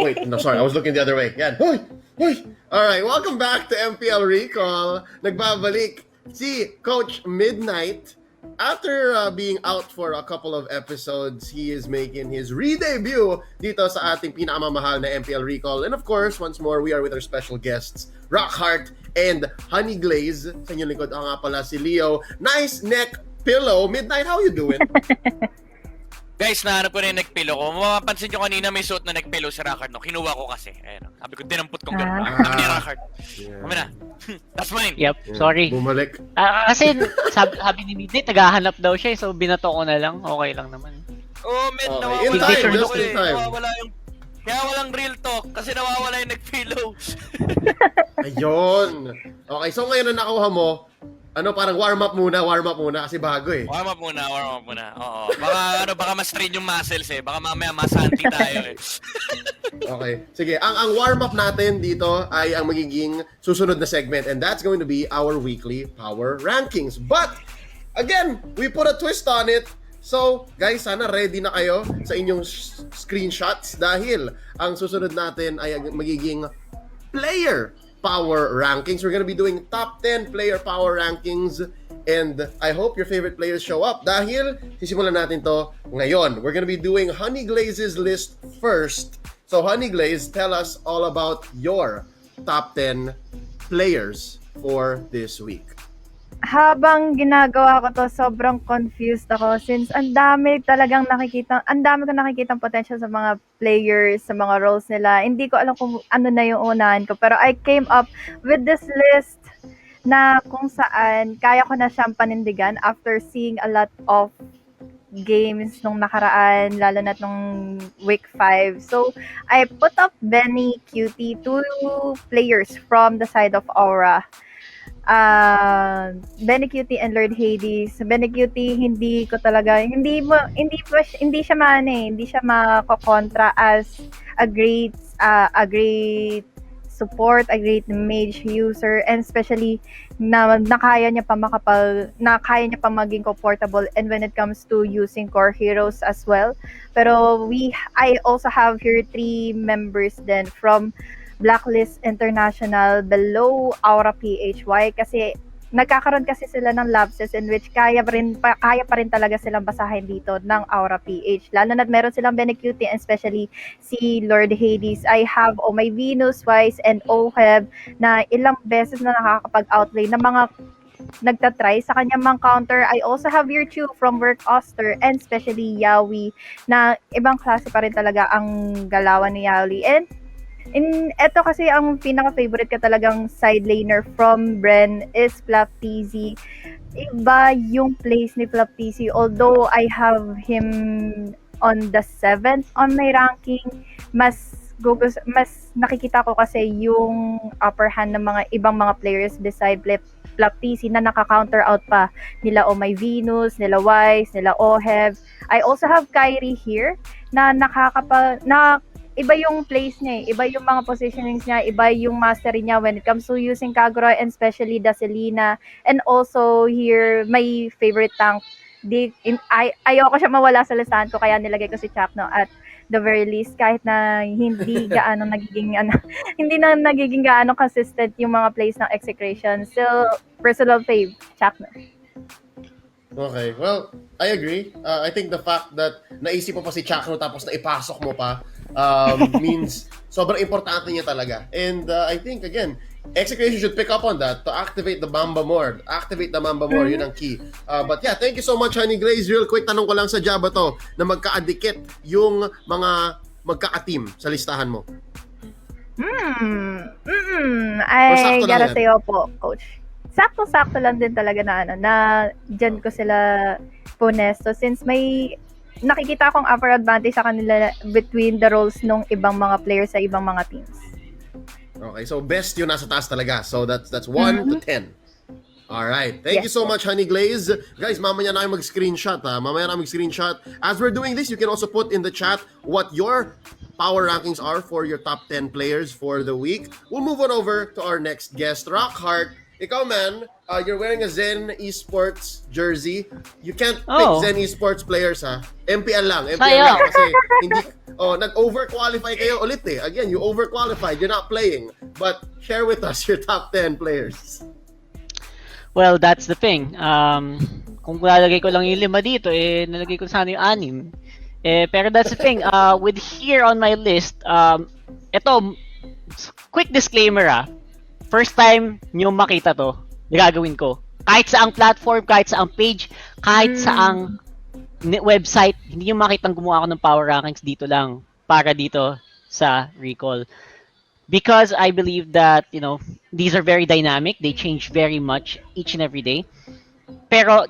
Wait, no, sorry. I was looking the other way. Yan. Hoy! Hoy! Alright, welcome back to MPL Recall. Nagbabalik si Coach Midnight. After being out for a couple of episodes, he is making his re-debut dito sa ating pinakamamahal na MPL Recall. And of course, once more, we are with our special guests, Rockheart and Honey Glaze. Sa inyong likod, nga pala si Leo. Nice neck pillow. Midnight, how you doing? Guys, nahanap ko na yung neck pillow ko. Mapapansin nyo kanina may suot na neck pillow si Rockheart, no? Kinuha ko kasi. Ayan, sabi ko, dinampot kong gano'n. Sabi ni Rockheart. Kami na. That's mine. Yep, sorry. Bumalik. Kasi sabi ni Midnight, naghahanap daw siya, so binato ko na lang. Okay lang naman. Oh, man, Okay. nawawala In time, yung just in time. Nawawala yung... Kaya walang real talk kasi nawawala yung neck pillow. Ayun. Okay, so ngayon na nakuha mo, parang warm up muna kasi bago eh. Warm up muna. Oo. Baka ma-strain yung muscles eh. Baka mamaya masanti tayo eh. Okay. Sige, ang warm up natin dito ay ang magiging susunod na segment, and that's going to be our weekly power rankings. But again, we put a twist on it. So, guys, sana ready na kayo sa inyong screenshots dahil ang susunod natin ay magiging player power rankings. We're gonna be doing top 10 player power rankings, and I hope your favorite players show up dahil sisimulan natin to ngayon. We're gonna be doing Honey Glaze's list first. So Honey Glaze, tell us all about your top 10 players for this week. Habang ginagawa ko to, sobrang confused ako since ang dami ko nakikitang potential sa mga players, sa mga roles nila. Hindi ko alam kung ano na yung unahan ko. Pero I came up with this list na kung saan kaya ko na siyang panindigan after seeing a lot of games nung nakaraan, lalo na nung week 5. So, I put up Benny, Cutie, 2 players from the side of Aura. Benny Cutie and Lord Hades. Benny Cutie, hindi siya makokontra as a great support, a great mage user, and especially na kaya niya pa maging comfortable and when it comes to using core heroes as well. Pero I also have here 3 members then from Blacklist International below Aura PHY kasi nagkakaroon kasi sila ng lapses in which kaya pa rin talaga silang basahin dito ng Aura PH. Lalo na meron silang Benecutie and especially si Lord Hades. I have my Venus, Wise, and Oheb na ilang beses na nakakapag-outlay ng mga nagtatry sa kanyang mga counter. I also have Virtue from Work Oster and especially Yaoi na ibang klase pa rin talaga ang galawan ni Yaoi. And eto kasi ang pinaka-favorite ka talagang side laner from Bren is Flapteezy. Iba yung place ni Flapteezy. Although I have him on the 7th on my ranking, mas nakikita ko kasi yung upper hand ng mga ibang mga players beside Flapteezy na naka-counter out pa nila My Venus, nila Wise, nila Oheb. I also have Kyrie here na iba yung place niya eh. Iba yung mga positionings niya, iba yung mastery niya when it comes to using Kagura and especially Daselina. And also here, my favorite tank. Ayoko siya mawala sa listahan ko kaya nilagay ko si Chakno at the very least kahit na hindi na nagiging gaano consistent yung mga plays ng execration. Still, personal fave, Chakno. Okay, well, I agree. I think the fact that naisip mo pa si Chakno tapos naipasok mo pa means sobrang importante niya talaga. And I think, again, execution should pick up on that to activate the Mamba more. Yun ang key. But yeah, thank you so much, Honey Glaze. Real quick, tanong ko lang sa Jabba to, na magkaadikit yung mga magka-team sa listahan mo. I gotta say po, Coach. Sakto-sakto lang din talaga na dyan ko sila punesto since may nakikita akong upper advantage sa kanila between the roles ng ibang mga players sa ibang mga teams. Okay, so best yun nasa taas talaga. So that's 1 to 10. Alright, thank you so much, Honey Glaze. Guys, mamaya na kayo mag-screenshot As we're doing this, you can also put in the chat what your power rankings are for your top 10 players for the week. We'll move on over to our next guest, Rockheart. Ikaw, man, you're wearing a Zen Esports jersey. You can't pick Zen Esports players, ha? MPL lang. Kasi nag-overqualify kayo ulit eh. Again, you overqualified. You're not playing. But share with us your top 10 players. Well, that's the thing. Kung lalagay ko lang yung 5 dito, nalagay ko sana yung 6. Pero that's the thing. With here on my list, ito, quick disclaimer First time nyo makita to, gagawin ko. Kahit saang platform, kahit saang page, kahit saang website, hindi nyo makitang gumawa ako ng power rankings dito lang para dito sa Recall. Because I believe that, these are very dynamic. They change very much each and every day. Pero,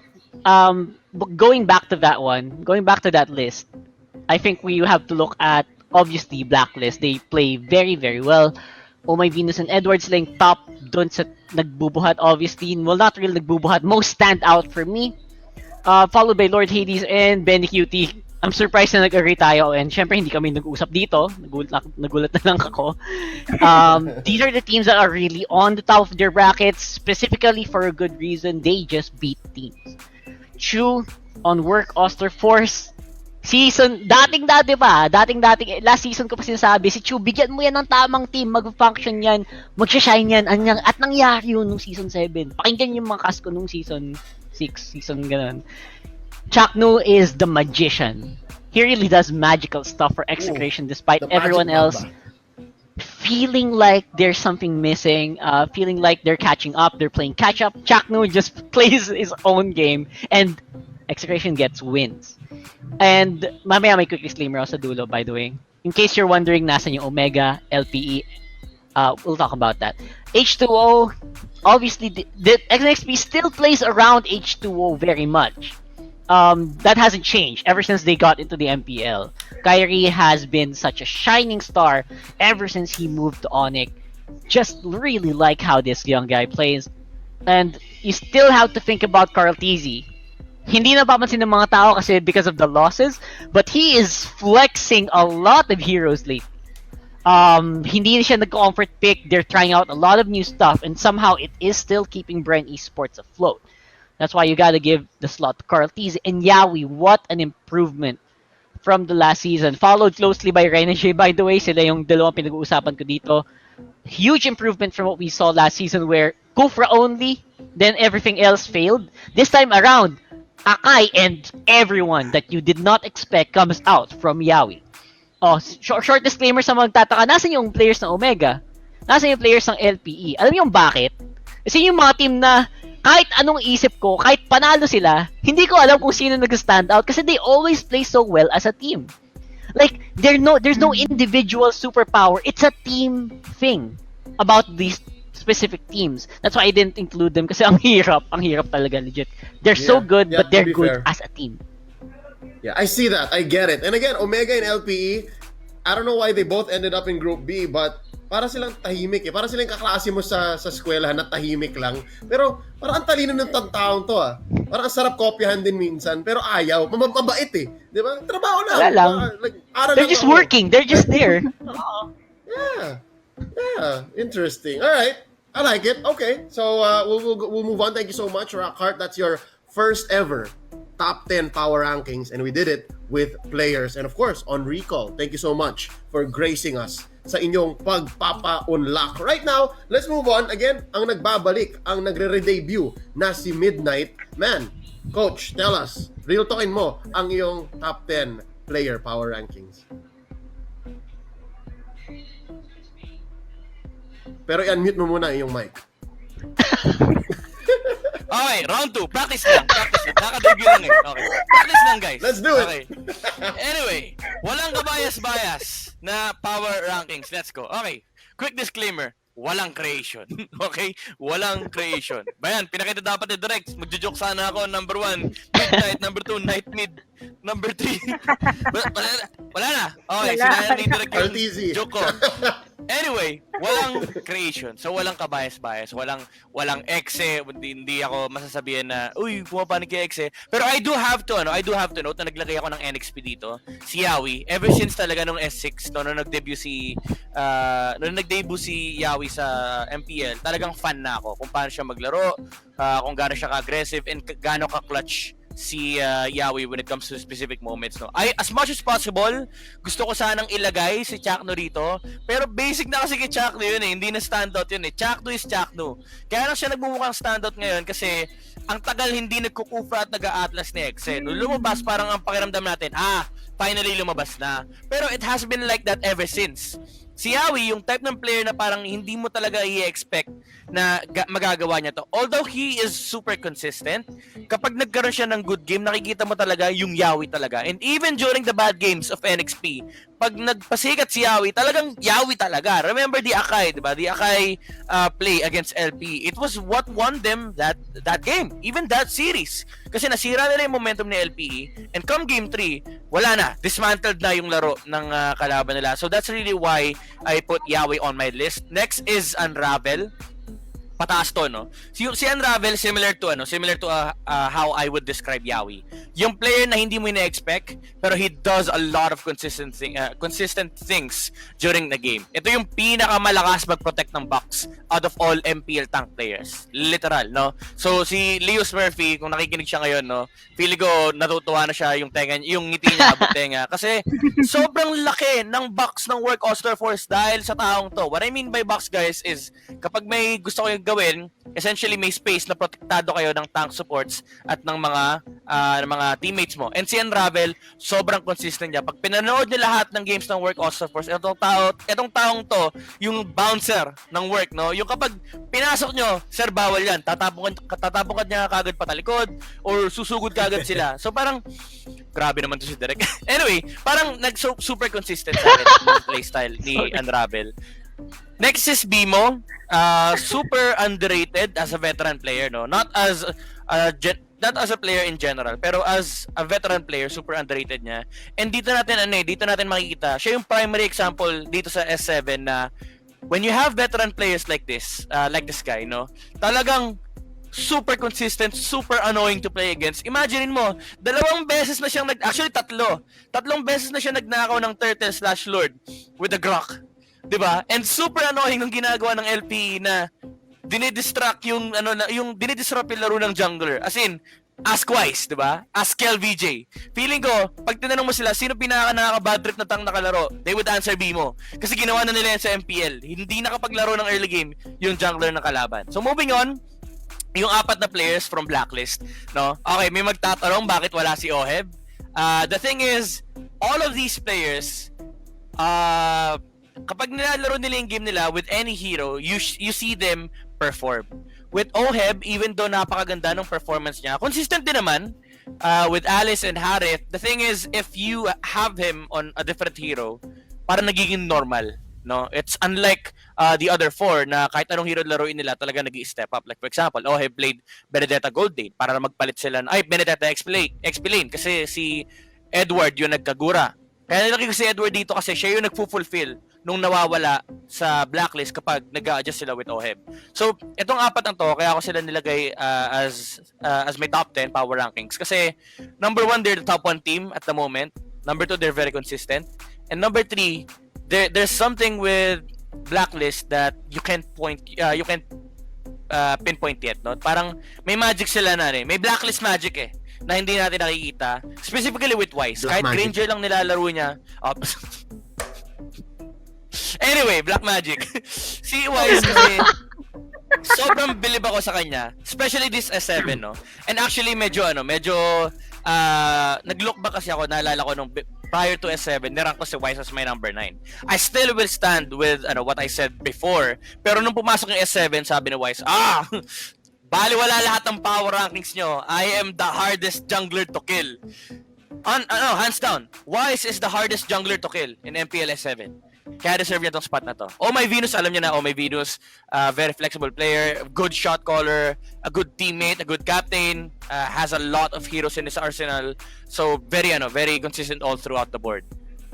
going back to that list, I think we have to look at, obviously, Blacklist. They play very, very well. Oh My Venus and Edwards lang top dun sa nagbubuhat, obviously. Well, not really nagbubuhat. Most stand out for me. Followed by Lord Hades and Benny QT. I'm surprised na nag-agree tayo. And syempre, hindi kami nag-usap dito. Nagulat na lang ako. These are the teams that are really on the top of their brackets. Specifically for a good reason. They just beat teams. Chu on work, Oster Force. Dating-dati, last season ko pa sinasabi, si Chu, bigyan mo yan ng tamang team, mag-function yan, mag-shine yan, at nangyari yun nung season 7. Pakinggan yung mga cast ko nung season 6, season ganun. Chaknu is the magician. He really does magical stuff for Execration despite everyone else feeling like there's something missing, feeling like they're catching up, they're playing catch-up. Chaknu just plays his own game, and Execration gets wins. And mamaya may quick disclaimer sa dulo, by the way. In case you're wondering, nasan yung Omega, LPE, we'll talk about that. H2O, obviously, the XNXP still plays around H2O very much. That hasn't changed ever since they got into the MPL. Kyrie has been such a shining star ever since he moved to Onyx. Just really like how this young guy plays. And you still have to think about Carl Tizzy. Hindi napapansin ng mga tao kasi because of the losses, but he is flexing a lot of heroes lately. Hindi siya nag-comfort pick. They're trying out a lot of new stuff, and somehow it is still keeping Brent Esports afloat. That's why you gotta give the slot to Carl Tizzy. And Yawi, what an improvement from the last season. Followed closely by Reyna J, by the way. Sila yung dalawang pinag-uusapan ko dito. Huge improvement from what we saw last season where Kufra only, then everything else failed. This time around, Akai and everyone that you did not expect comes out from Yawi. Short disclaimer sa magtataka, nasan yung players ng Omega? Nasan yung players ng LPE? Alam niyo bakit? Kasi yung mga team na kahit anong isip ko, kahit panalo sila, hindi ko alam kung sino nag-stand out kasi they always play so well as a team. Like, there's no individual superpower. It's a team thing about these specific teams. That's why I didn't include them kasi ang hirap talaga, legit. They're so good, but they're good as a team. Yeah, I see that. I get it. And again, Omega and LPE, I don't know why they both ended up in Group B, but para silang tahimik eh. Para silang kaklase mo sa eskwelahan na tahimik lang. Pero parang ang talino ng taong to Parang ang sarap kopyahan din minsan. Pero ayaw. Mabait eh. Di ba? Trabaho lang. Wala lang. They're just working. They're just there. Yeah. Interesting. All right. I like it. Okay. So we'll move on. Thank you so much, Rockhart. That's your first ever top 10 power rankings, and we did it with players and of course on Recall. Thank you so much for gracing us sa inyong pagpapa-unlock. Right now, let's move on. Again, ang nagbabalik, ang nagre-redebut na si Midnight. Man, Coach, tell us, real talkin mo, ang iyong top 10 player power rankings. Pero i-unmute mo muna yung mic. Okay, round 2. Practice lang. Nakadebut lang eh. Okay. Practice lang, guys. Let's do it. Okay. Anyway, walang kabayas-bayas na power rankings. Let's go. Okay. Quick disclaimer. Walang creation. Okay? Walang creation. Bayan, pinakita dapat ni Direct. Magjo-joke sana ako. Number 1, Midnight. Number 2, Night Mid. Number 3. Wala na. Okay, sinayang ni Direct yung joke ko. Anyway, walang creation. So walang kabayas-bayas, walang exe, hindi ako masasabihan na uy, pumapanig kay exe. Pero I do have to note na naglagay ako ng NXP dito. Si Yawi, ever since talaga nung S6 nung nag-debut si Yawi sa MPL, talagang fan na ako kung paano siya maglaro, kung gaano siya ka-aggressive and gaano ka-clutch Yawi when it comes to specific moments, no. As much as possible, gusto ko sanang ilagay si Chakno rito, pero basic na kasi kay Chakno yun eh, hindi na standout yun eh. Chakno is Chakno. Kaya lang siya nagmumukhang standout ngayon kasi ang tagal hindi nagkukufa at nag-a-atlas ni X eh. Nung lumabas, parang ang pakiramdam natin, finally lumabas na. Pero it has been like that ever since. Si Yawi, yung type ng player na parang hindi mo talaga i-expect na magagawa niya to. Although he is super consistent, kapag nagkaroon siya ng good game, nakikita mo talaga yung Yawi talaga. And even during the bad games of NXP, pag nagpasikat si Yawi, talagang Yawi talaga. Remember the Akai, di ba? The Akai play against LP. It was what won them that game. Even that series. Kasi nasira nila yung momentum ni LPE. And come game 3, wala na. Dismantled na yung laro ng kalaban nila. So that's really why I put Yawi on my list. Next is Unravel. Pataas to, no? Si Unravel, similar to how I would describe Yawi. Yung player na hindi mo ina-expect, pero he does a lot of consistent things during the game. Ito yung pinakamalakas mag-protect ng box out of all MPL tank players. Literal, no? So, si Leos Murphy, kung nakikinig siya ngayon, no? Feeling ko natutuwa na siya yung ngiti niya, abot tenga. Kasi sobrang laki ng box ng Work Oster Force dahil sa taong to. What I mean by box, guys, is kapag may gusto ko yung gawin, essentially may space na protektado kayo ng tank supports at ng mga teammates mo. And si Unravel, sobrang consistent niya. Pag pinanood niyo lahat ng games ng Work Oster Force, etong taong to, yung bouncer ng Work, no? Yung kapag pinasok nyo, sir, bawal yan. Tatapong ka niya kagad patalikod or susugod kagad sila. So parang, grabe naman to si Derek. Anyway, parang super consistent sa akin yung playstyle ni Unravel. Next is Bimo. Super underrated as a veteran player, no? Not as a player in general, pero as a veteran player, super underrated niya. And dito natin makikita, siya yung primary example dito sa S7 na when you have veteran players like this guy, no? Talagang super consistent, super annoying to play against. Imagine mo, tatlong beses na siya nagnakaw ng Turtle/Lord with the Grok. 'Di ba? And super annoying ng ginagawa ng LPE na dinidistract yung dinidisrupt yung laro ng jungler. As in, ask Wise, 'di ba? Ask Kel VJ. Feeling ko, pag tinanong mo sila sino nakaka-bad trip na tank nakalaro, they would answer Bimo. Kasi ginawa na nila yan sa MPL. Hindi nakapaglaro ng early game yung jungler ng kalaban. So moving on, yung 4 na players from Blacklist, no? Okay, may magtatanong bakit wala si Oheb. The thing is, all of these players kapag nilalaro nila yung game nila with any hero, you see them perform. With Oheb, even though napakaganda ng performance niya, consistent din naman with Alice and Harith. The thing is, if you have him on a different hero, parang nagiging normal, no? It's unlike the other 4 na kahit anong hero laruin nila, talaga nag-i-step up. Like for example, Oheb played Benedetta Gold Date para magpalit sila Benedetta XP Lane kasi si Edward yung nagkagura. Kaya nilaki ko si Edward dito kasi siya yung nagfu-fulfill nung nawawala sa Blacklist kapag nag-a-adjust sila with Oheb. So, itong 4 na to, kaya ako sila nilagay as my top 10 power rankings. Kasi, number 1, they're the top 1 team at the moment. Number 2, they're very consistent. And number 3, there's something with Blacklist that you can't pinpoint yet, no? Parang may magic sila na rin. May Blacklist magic eh na hindi natin nakikita. Specifically with Wise. Kahit Granger lang nilalaro niya. Anyway, Black Magic. Si Wise kasi sobrang bilib ako sa kanya. Especially this S7, no? And actually, medyo nag-look back kasi ako, naalala ko nung prior to S7, nirank ko si Wise as my number 9. I still will stand with what I said before. Pero nung pumasok yung S7, sabi ni Wise, baliwala lahat ng power rankings nyo. I am the hardest jungler to kill. Hands down. Wise is the hardest jungler to kill in MPL S7. Kaya deserve niya tong spot na to. Oh My Venus, alam niyo na, Oh My Venus, very flexible player, good shot caller, a good teammate, a good captain, has a lot of heroes in his arsenal. So very consistent all throughout the board.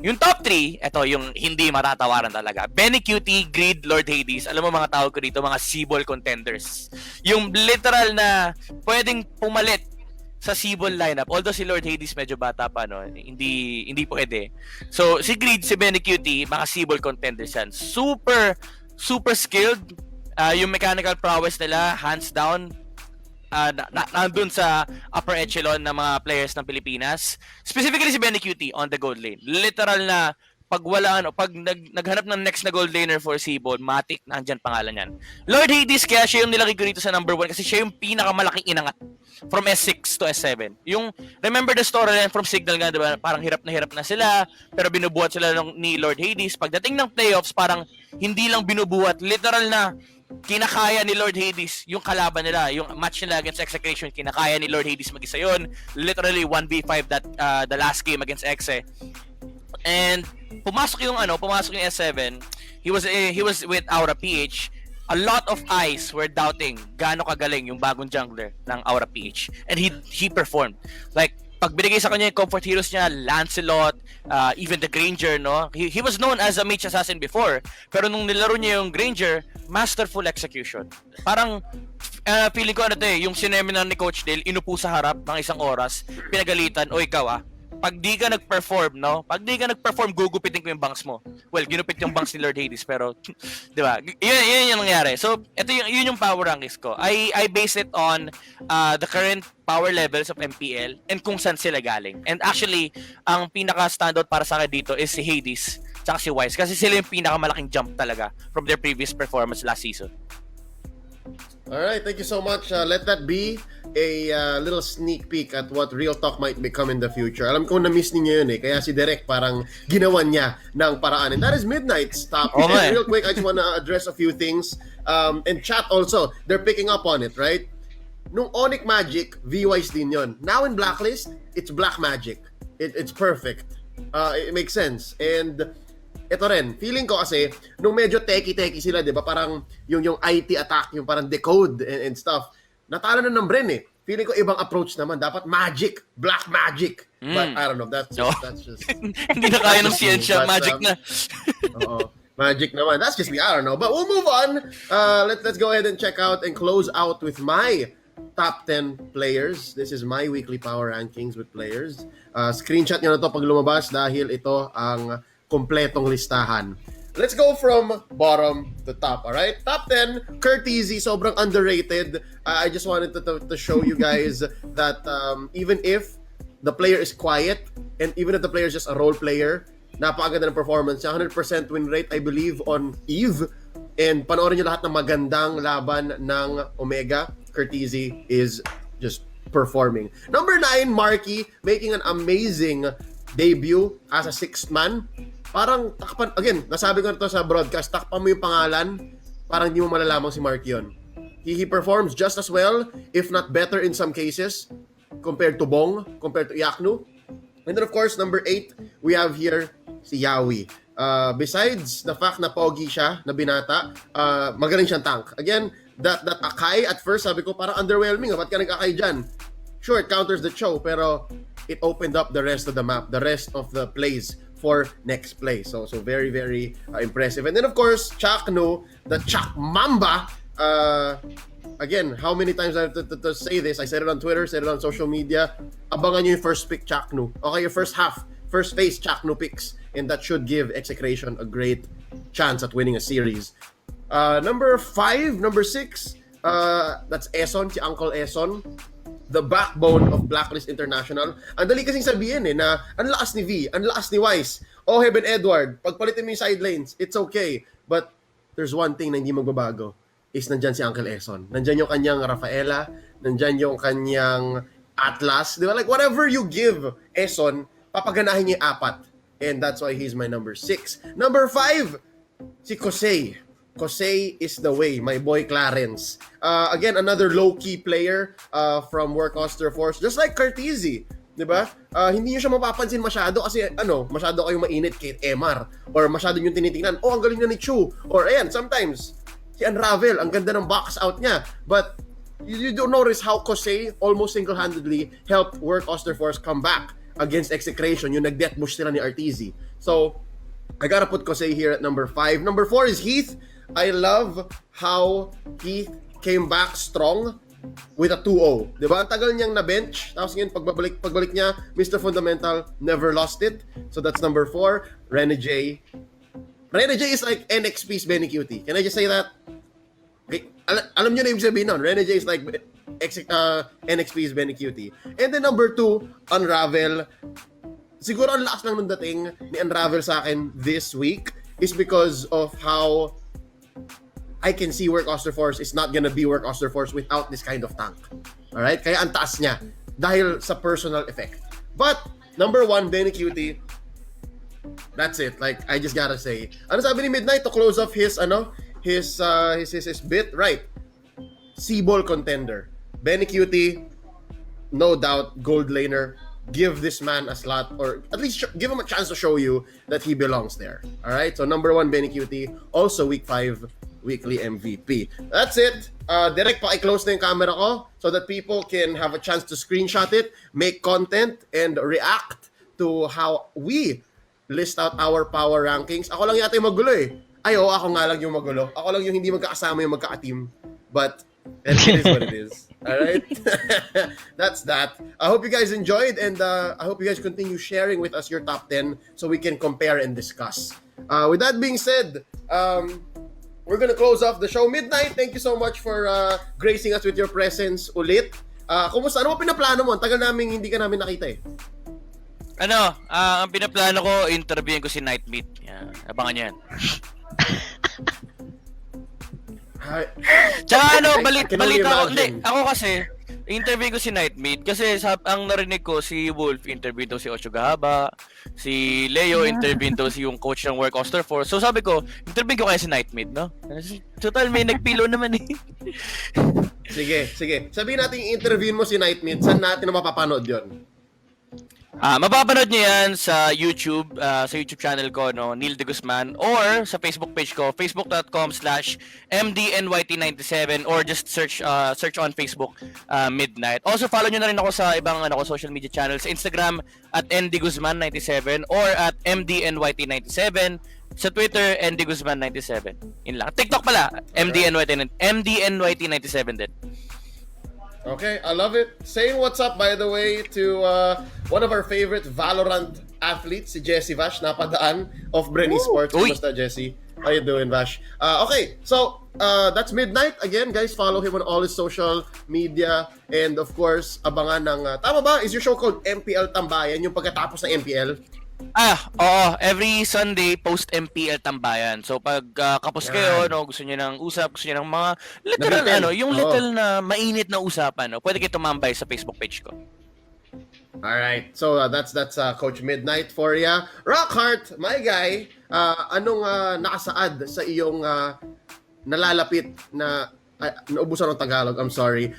Yung top 3, ito yung hindi matatawaran talaga. Benny Cutie, Greed, Lord Hades. Alam mo mga tawag ko dito, mga Seaball contenders. Yung literal na pwedeng pumalit sa Seaball lineup. Although si Lord Hades medyo bata pa, no? Hindi pwede. So, si Greed, si Benny Cutie, mga Seaball contenders yan. Super skilled. Yung mechanical prowess nila, hands down, nandun sa upper echelon ng mga players ng Pilipinas. Specifically si Benny QT on the gold lane. Literal na pag wala pag naghanap ng next na gold laner for Cbon, matik na andyan pangalan yan. Lord Hades, kaya siya yung nilagay ko dito sa number 1 kasi siya yung pinakamalaking inangat from S6 to S7. Yung, remember the storyline from Signal nga, diba? Parang hirap na sila, pero binubuhat sila ni Lord Hades. Pagdating ng playoffs, parang hindi lang binubuhat, literal na kinakaya ni Lord Hades yung kalaban nila, yung match nila against Execration, kinakaya ni Lord Hades mag-isa yun. Literally 1v5 that the last game against Exe. And pumasok yung S7. He was with Aura PH. A lot of eyes were doubting gaano kagaling yung bagong jungler ng Aura PH. And he performed. Like pag binigay sa kanya yung comfort heroes niya, Lancelot, even the Granger, no? He was known as a mage assassin before. Pero nung nilaro niya yung Granger, masterful execution. Parang feeling ko yung sinemina ni Coach Dale, inupo sa harap ng isang oras, pinagalitan, o ikaw pag di ka nag-perform, no? Pag di ka nag-perform, gugupitin ko yung bangs mo. Well, ginupit yung bangs ni Lord Hades, pero, di ba? Yun yung nangyari. So, yun yung power rankings ko. I base it on the current power levels of MPL and kung saan sila galing. And actually, ang pinaka-standout para sa akin dito is si Hades tsaka si Wise. Kasi sila yung pinakamalaking jump talaga from their previous performance last season. Alright, thank you so much. Let that be a little sneak peek at what Real Talk might become in the future. Alam ko na-miss niyo yun kaya si Derek parang ginawa niya ng paraan. And that is Midnight's top. Oh, and real quick, I just wanna address a few things. And chat also, they're picking up on it, right? Nung Onyx Magic, V-Wise din yun. Now in Blacklist, it's Black Magic. It's perfect. It makes sense. And ito rin, feeling ko kasi, nung medyo techie-techie sila, di ba? Parang yung IT attack, yung parang decode and stuff. Natalo na ng Bren Feeling ko ibang approach naman. Dapat magic, black magic. But I don't know, that's just Hindi na kaya ng siyensya, magic na. Oo. Magic naman. That's just me. I don't know. But we'll move on. Let's go ahead and check out and close out with my top 10 players. This is my weekly power rankings with players. Screenshot nyo na to pag lumabas dahil ito ang kompletong listahan. Let's go from bottom to top, alright? Top 10, Courtesy, sobrang underrated. I just wanted to show you guys that even if the player is quiet, and even if the player is just a role player, napakaganda ng performance niya. 100% win rate, I believe, on Eve. And panoorin nyo lahat ng magandang laban ng Omega. Courtesy is just performing. Number 9, Marky, making an amazing debut as a sixth man. Parang takpan, again, nasabi ko na to sa broadcast, takpan mo yung pangalan, parang hindi mo malalamang si Mark yun. He performs just as well, if not better in some cases, compared to Bong, compared to Yaknu. And then of course, number 8, we have here si Yawi. Besides the fact na pogi siya, na binata, magaling siyang tank. Again, that Akai, at first sabi ko, parang underwhelming. Ba't ka nag-Akai dyan? Sure, it counters the show, pero it opened up the rest of the map, the rest of the plays for next play. So very, very impressive. And then of course, Chakno, the Chak Mamba. Again, how many times I have to say this? I said it on Twitter, said it on social media. Abangan nyo yung first pick Chakno. Okay, your first phase Chakno picks. And that should give Execration a great chance at winning a series. Number 5, number 6, that's Eson, si Uncle Eson. The backbone of Blacklist International. Ang dali kasing sabihin na ang lakas ni V, ang lakas ni Wise. Oh, Heaven Edward, pagpalitin mo yung side lanes, it's okay. But there's one thing na hindi magbabago, is nandyan si Uncle Eson. Nandyan yung kanyang Rafaela, nandyan yung kanyang Atlas. Di ba? Like, whatever you give Eson, papaganahin niya yung 4. And that's why he's my number 6. Number 5, si Kosei. Kosei is the way, my boy Clarence. Again, another low-key player from Workoster Force, just like Courtesy, di ba? Hindi nyo siya mapapansin masyado kasi masyado kayong mainit kay MR or masyado nyo tinitingnan, ang galing na ni Chu. Or ayan, sometimes, si Unravel, ang ganda ng box out niya. But you don't notice how Kosei almost single-handedly helped Workoster Force come back against Execration, yung nag-death bush sila ni Arteezy. So, I gotta put Kosei here at number 5. Number 4 is Heath. I love how he came back strong with a 2-0. Diba? Ang tagal niyang na-bench. Tapos ngayon, pagbalik niya, Mr. Fundamental never lost it. So that's number 4. Rene J. Rene J is like NXP's Benny Cutie. Can I just say that? Okay. Alam niyo na yung sabihin nun. Rene J is like NXP's Benny Cutie. And then number 2, Unravel. Siguro ang lakas lang nung dating ni Unravel sa akin this week is because of how I can see Work Osterforce is not gonna be Work Osterforce without this kind of tank. Alright? Kaya ang taas niya dahil sa personal effect. But, number 1, Benny Cutie, that's it. Like, I just gotta say. Ano sabi ni Midnight to close off his bit? Right. C-ball contender. Benny Cutie, no doubt, gold laner. Give this man a slot, or at least give him a chance to show you that he belongs there. Alright? So, number 1, Benny Cutie. Also, week 5, weekly MVP. That's it. Direct pa-close na yung camera ko so that people can have a chance to screenshot it, make content, and react to how we list out our power rankings. Ako lang yata yung magulo eh. Ay, oo, ako nga lang yung magulo. Ako lang yung hindi magkakasama yung magkaka-team. But, it is what it is. Alright? That's that. I hope you guys enjoyed, and I hope you guys continue sharing with us your top 10 so we can compare and discuss. With that being said, we're gonna close off the show. Midnight, thank you so much for gracing us with your presence ulit. Kumusta? Ano mo pinaplano mo? Tagal namin hindi ka namin nakita eh. Ang pinaplano ko, interviewin ko si Nightmeat. Yan, abangan yan. Tsaka balita ko, hindi, ako kasi, interview ko si Nightmeat kasi ang narinig ko si Wolf, interview daw si Ocho Gahaba, si Leo, interview daw si yung coach ng Work Osterforce. So sabi ko, interview ko kaya si Nightmeat, no? Total, may nagpilo naman eh. Sige. Sabihin natin i-interview mo si Nightmeat. Saan natin mapapanood yon? Mapapanood niyo yan sa YouTube channel ko, no, Neil de Guzman, or sa Facebook page ko, facebook.com/mdnyt97, or just search on Facebook Midnight. Also follow niyo na rin ako sa ibang social media channels, sa Instagram at ndguzman97 or at mdnyt97, sa Twitter ndguzman97. Yun lang. TikTok pala, mdnyt97 din. Okay, I love it. Saying what's up, by the way, to one of our favorite Valorant athletes, si Jesse Vash, napadaan of Brenny Sports. Kumusta, Jesse? How you doing, Vash? Okay, so that's Midnight. Again, guys, follow him on all his social media. And of course, abangan ng... tama ba? Is your show called MPL Tambayan, yung pagkatapos ng MPL? Oo. Every Sunday, post MPL Tambayan. So, pag kapos kayo, no, gusto niyo ng usap, gusto niyo ng mga literal, yung little na mainit na usapan, no, pwede kayo tumambay sa Facebook page ko. Alright, so that's Coach Midnight for ya. Rockheart, my guy, anong nakasaad sa iyong nalalapit na naubusan ng Tagalog, I'm sorry.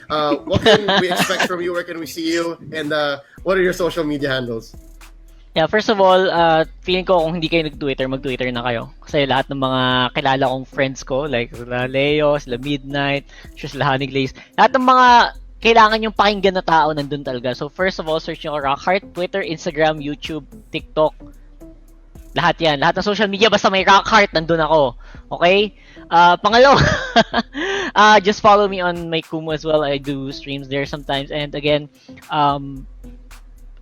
What can we expect from you? Where can we see you? And what are your social media handles? Yeah, first of all, feeling ko kung hindi kayo mag-Twitter na kayo. Kasi lahat ng mga kilala kong friends ko, like sila Leo, sila Midnight, sila Honey Glaze, lahat ng mga kailangan yung pakinggan na tao nandun talaga. So first of all, search nyo Rockheart, Twitter, Instagram, YouTube, TikTok. Lahat yan. Lahat ng social media, basta may Rockheart, nandun ako. Okay? Pangalawa, just follow me on my Kumu as well. I do streams there sometimes. And again, ewan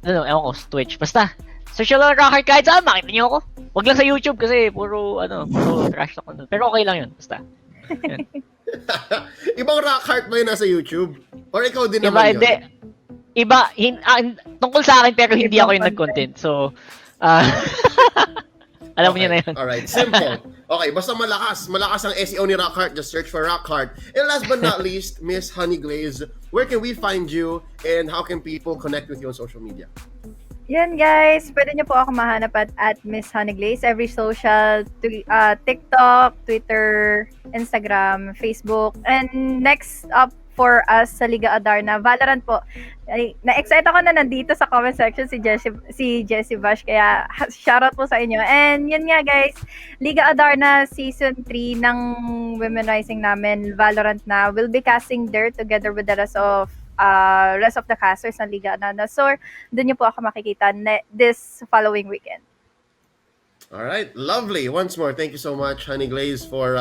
ko, Twitch. Basta, search nyo lang Rockheart kahit saan, makita nyo ako. Wag lang sa YouTube kasi puro trash talk nun. Pero okay lang yun, basta. Ibang Rockheart ba yun nasa YouTube? Or ikaw din naman yun? Iba, tungkol sa akin pero hindi ako yung nag-content. So, alam mo niyo na yun. Alright, simple. Okay, basta malakas ang SEO ni Rockheart. Just search for Rockheart. And last but not least, Miss Honey Glaze, where can we find you and how can people connect with you on social media? Yan guys, pwede niyo po ako mahanap at Miss Honey Glaze. Every social, TikTok, Twitter, Instagram, Facebook. And next up for us sa Liga Adarna, Valorant po. Na-excite ako na nandito sa comment section si Jessie Bash, kaya shoutout po sa inyo. And yun nga guys, Liga Adarna Season 3 ng Women Rising namin, Valorant na. We'll be casting there together with the rest of the casters ng Liga Adarna. So, doon niyo po ako makikita this following weekend. Alright, lovely. Once more, thank you so much, Honey Glaze, for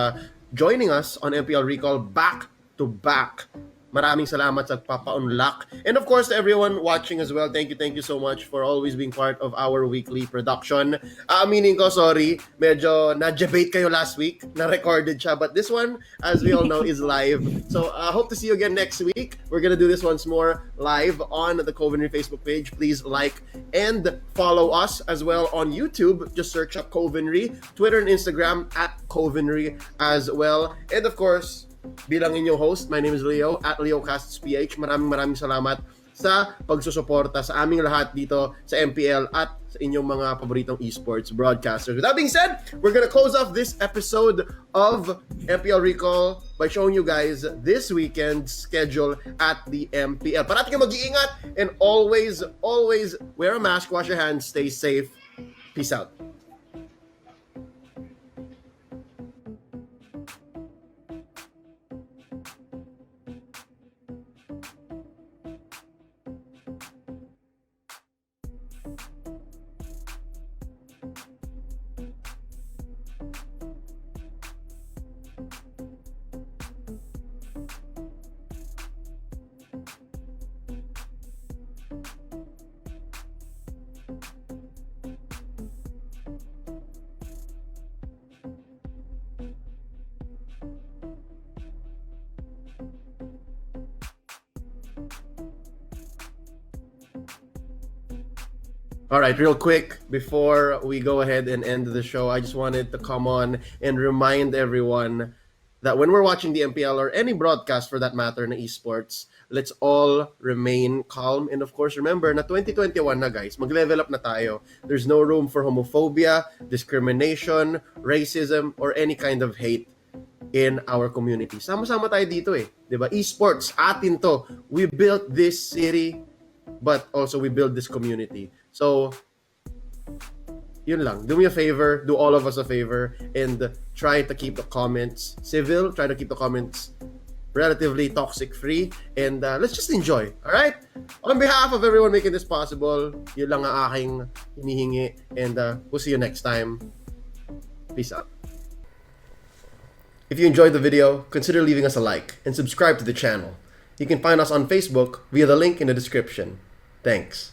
joining us on MPL Recall back to back maraming salamat sa papa-unlock. And of course, to everyone watching as well, thank you so much for always being part of our weekly production. Aminin ko, sorry, medyo na-debate kayo last week, na-recorded siya, but this one, as we all know, is live. So, hope to see you again next week. We're gonna do this once more live on the Covenry Facebook page. Please like and follow us as well on YouTube. Just search up Covenry, Twitter and Instagram at Covenry as well. And of course, bilang inyong host, my name is Leo at LeoCastsPH. Maraming salamat sa pagsusuporta sa aming lahat dito sa MPL at sa inyong mga paboritong esports broadcasters. With that being said, we're gonna close off this episode of MPL Recall by showing you guys this weekend's schedule at the MPL. Parati kayo mag-iingat and always wear a mask, wash your hands, stay safe. Peace out. All right, real quick, before we go ahead and end the show, I just wanted to come on and remind everyone that when we're watching the MPL or any broadcast for that matter na esports, let's all remain calm. And of course, remember na 2021 na guys, mag-level up na tayo. There's no room for homophobia, discrimination, racism, or any kind of hate in our community. Sama-sama tayo dito eh. Diba? Esports, atin to. We built this city, but also we build this community. So, yun lang. Do me a favor, do all of us a favor, and try to keep the comments civil, try to keep the comments relatively toxic-free, and let's just enjoy, alright? On behalf of everyone making this possible, yun lang ang aking hinihingi, and we'll see you next time. Peace out. If you enjoyed the video, consider leaving us a like, and subscribe to the channel. You can find us on Facebook via the link in the description. Thanks.